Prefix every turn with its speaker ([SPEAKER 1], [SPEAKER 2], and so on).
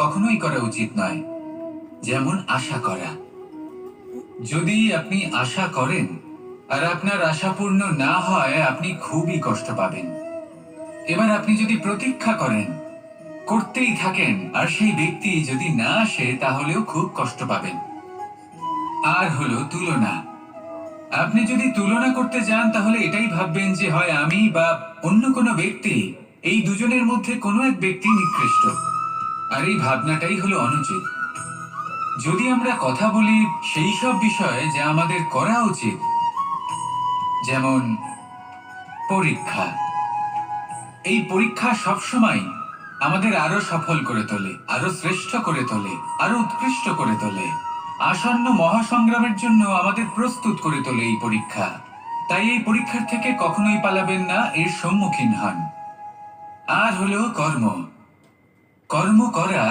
[SPEAKER 1] কখনোই করা উচিত নয়, যেমন আশা করা। যদি আপনি আশা করেন আর আপনার আশা পূর্ণ না হয়, আপনি খুবই কষ্ট পাবেন। এবার আপনি যদি প্রতীক্ষা করেন, করতেই থাকেন, আর সেই ব্যক্তি যদি না আসে, তাহলেও খুব কষ্ট পাবেন। আর হলো তুলনা। আপনি যদি তুলনা করতে যান, তাহলে এটাই ভাববেন যে হয় আমি বা অন্য কোনো ব্যক্তি, এই দুজনের মধ্যে কোনো এক ব্যক্তি নিকৃষ্ট। আর এই ভাবনাটাই হলো অনুচিত। যদি আমরা কথা বলি সেই সব বিষয়ে যা আমাদের করা উচিত, যেমন পরীক্ষা। এই পরীক্ষা সবসময় আমাদের আরো সফল করে তোলে, আরো শ্রেষ্ঠ করে তোলে, আরো উৎকৃষ্ট করে তোলে। আসন্ন মহাসংগ্রামের জন্য আমাদের প্রস্তুত করে তোলে এই পরীক্ষা। তাই এই পরীক্ষার থেকে কখনোই পালাবেন না, এর সম্মুখীন হন। আর হলো কর্ম। কর্ম করা